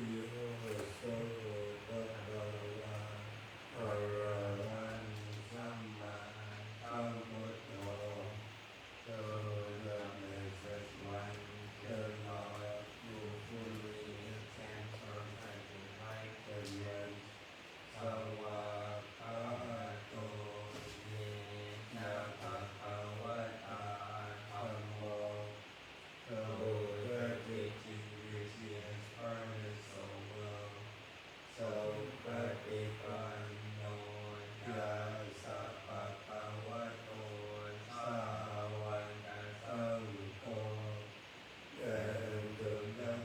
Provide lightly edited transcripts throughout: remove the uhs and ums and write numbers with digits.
โยโสภะคะวะอะระหังสัมมาสัมพุทโธ So the message one turn off you fully can perfect the end. Sawakato ye napakawata ammo. So the teaching which is furnished so well. So patipanno yasapakawato sawaka sangko. And the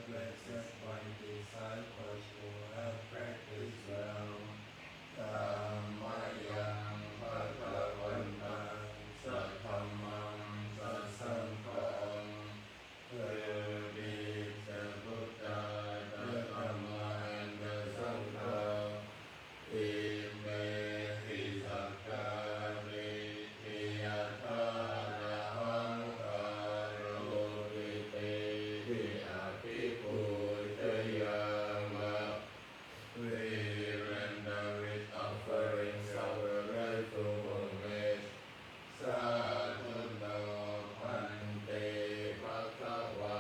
blessed one disciples who have practiced well. Dhammayang bhagavantang sattamang sasanghang. The Buddha, the Dhamma, and the Sangha. Ime hisakari tiyatharahang karolite apipujayama. We render with offerings our rightful homage. Sadhuno Bhante Bhagava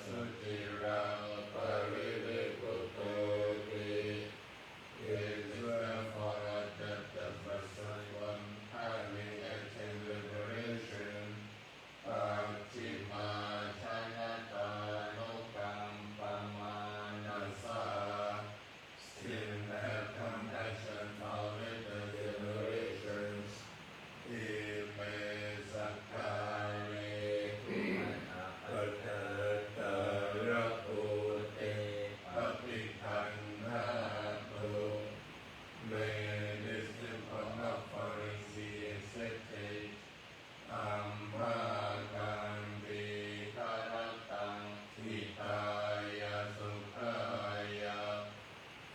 Sutira Pariviputoti. It is therefore that the person one having attained liberation, Pachima Chanata Nokam Pamanasa, still have compassion for later generations. Ime Sakare Patataraputte Papikanhatu. May this simple offering be accepted. Ammagandhi Karatang Hitaya Sukhaya.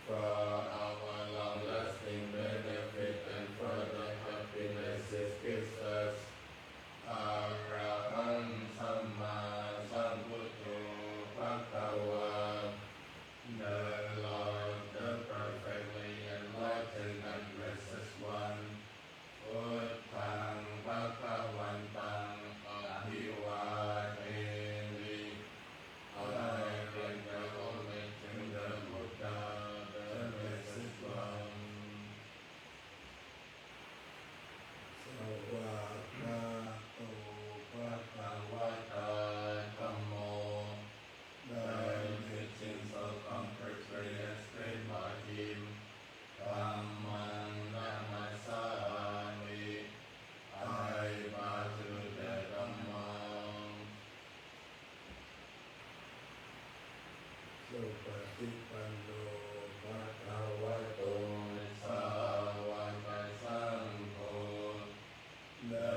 For our long-lasting benefit and further happiness, it gives us Arahant Samma Sambuddho Bhagava, the Lord, the perfectly enlightened and blessed one. Uttang Bhagavantang Abhivademi. I render homage to the Buddha, the blessed one. Sawakato Bhagavata Dhammo. The teachings of comfort explained by him. Dhammang Namasami. I bow to the Dhammam. Patipanno Bhagavato Sawaka Sangho. The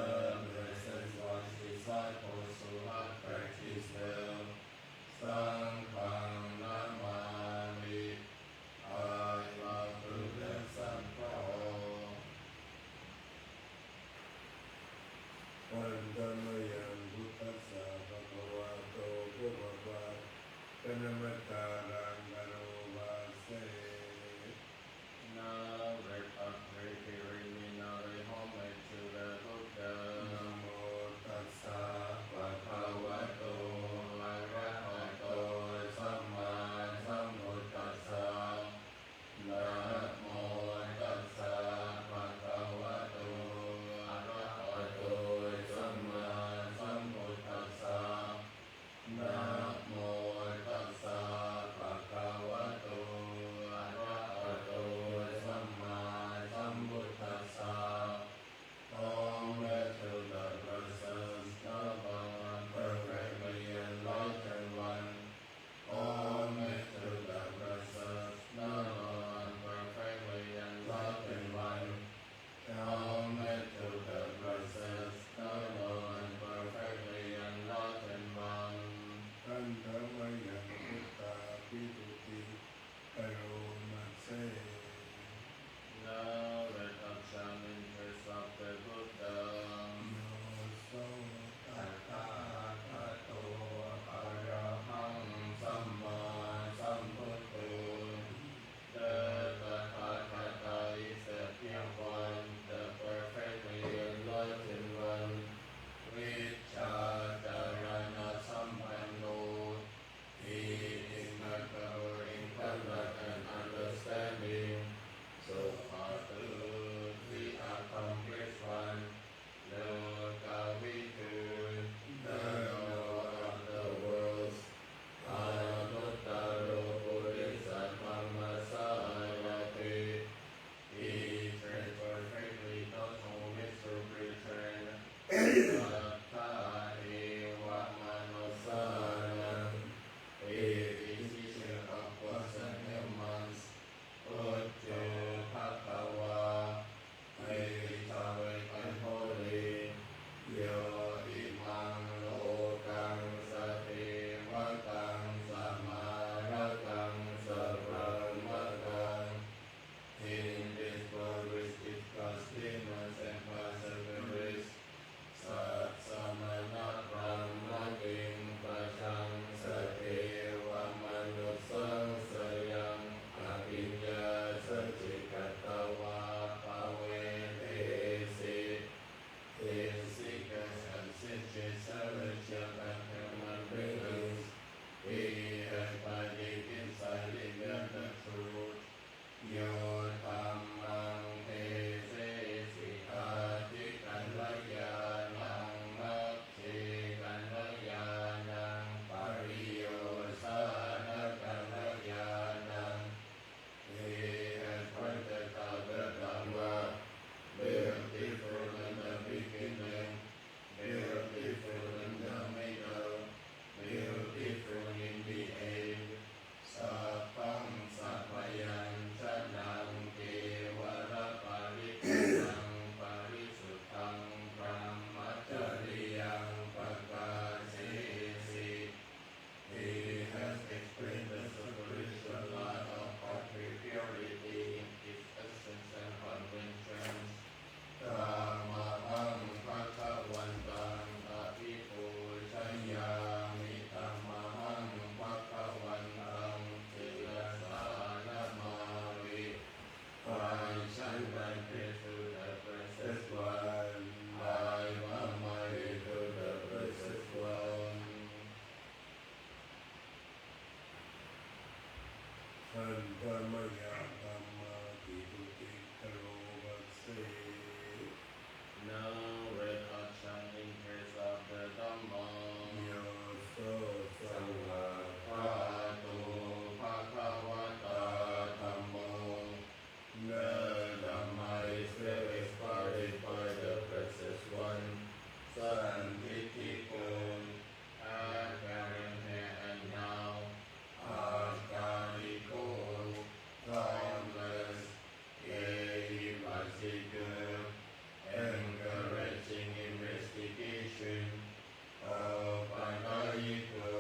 blessed one's disciples who have practiced well. Sanghang Namami. I bow to the Sangha. Pandamayan Buddhasa Bhagavato Bhagavad Kanamatarang Garovase. Now preliminary homage to the Buddha. Namo Tassa Bhagavato Arahato Samma Sambuddhassa. Namo Tassa Bhagavato Arahato Samma Sambuddhassa. Namo Tassa Bhagavato Arahato Samma Sambuddhassa. Om to the persons, noble and perfectly enlightened one. Om to the persons, noble and perfectly enlightened one. Om to the persons, noble and perfectly enlightened one. Kandamaya Buddha Viduti Karomase. Now let us shine in face of the Buddha. Yoso Tathagato Arahang Samma Sambuddho. อันธรรมยาธัมมาติตุติคโรวัสเส No red hot shining praise of the Dhamma. โยโสสังฆา Bhagavato Bhagavata Dhammo. The Dhamma is very inspired by the precious one. Santitiko, apparent here and now. Akariko, timeless, irreversible, encouraging investigation of Anayiko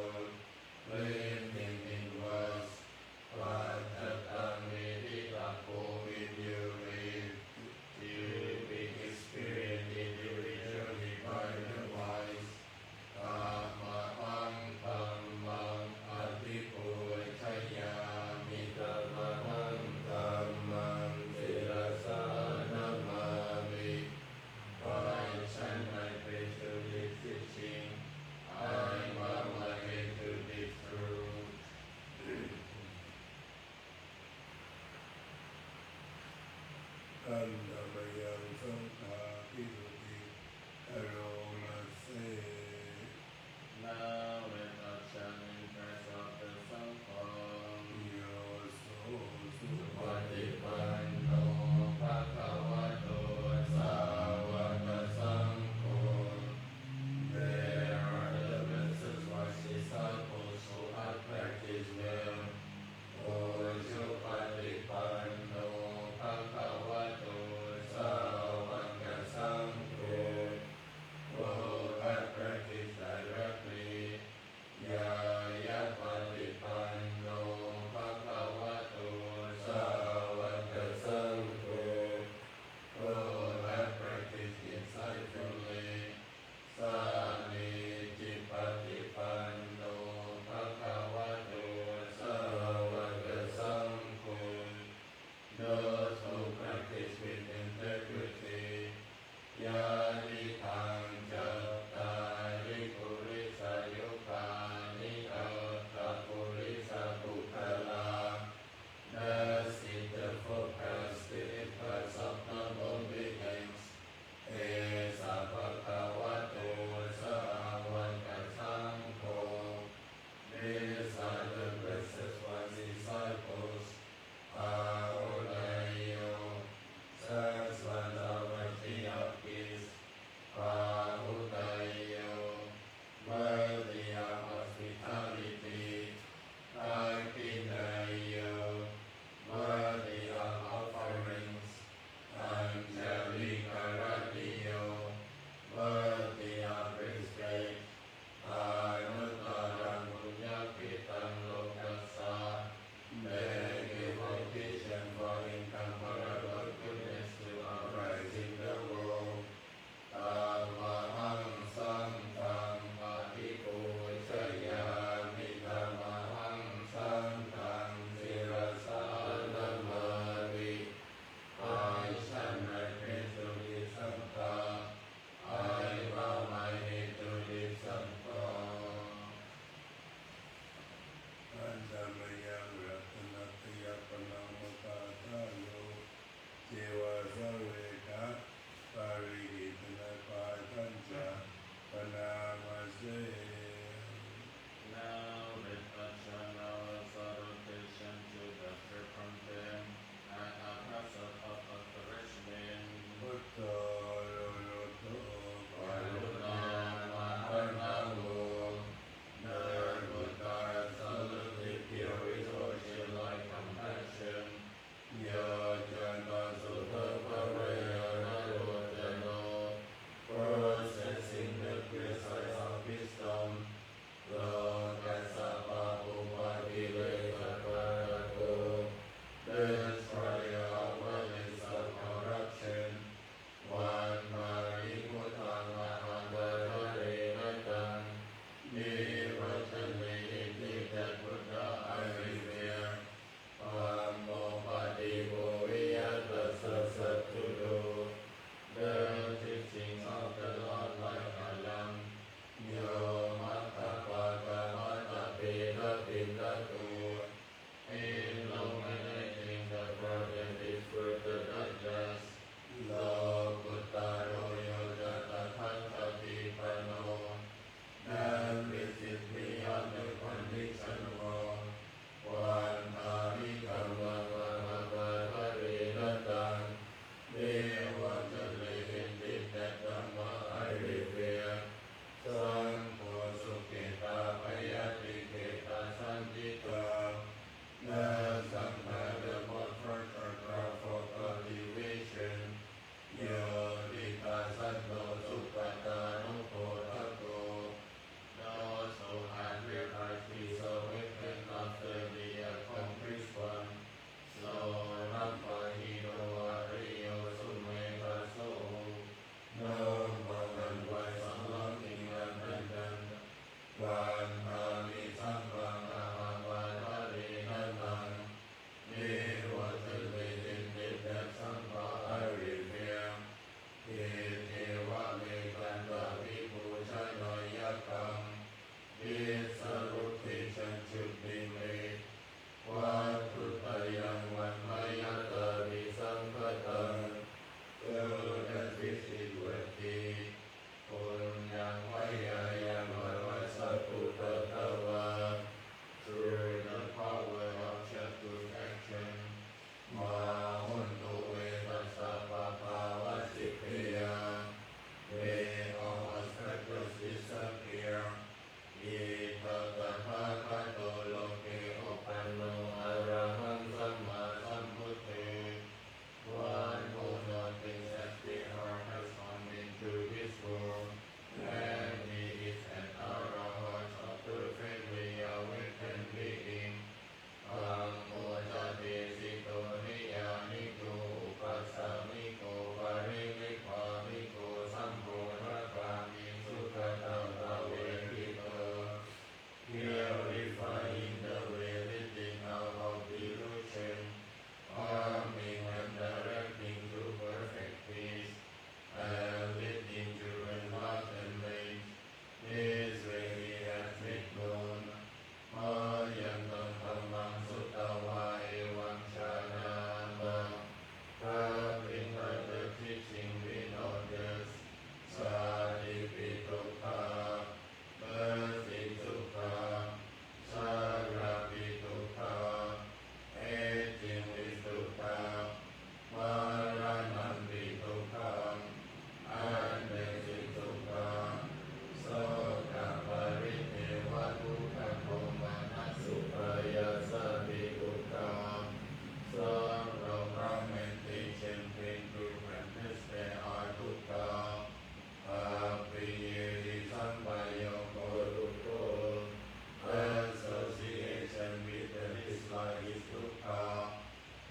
ขา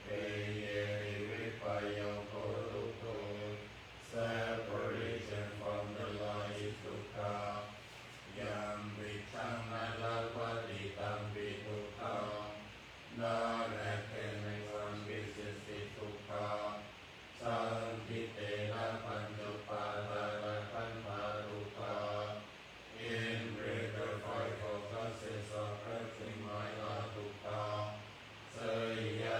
เอเยวิปโยโคทุกโก separation from the Lord is dukkha ยัมปิชังนาลาภติตัมปิทุกขานาแลเกเมวังวิสิสติทุกขาสังคิเตนะปัญจุปาทานะขันธาทุกขา in break the five of us is a perfect my la dukkha สยยะ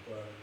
ปะโล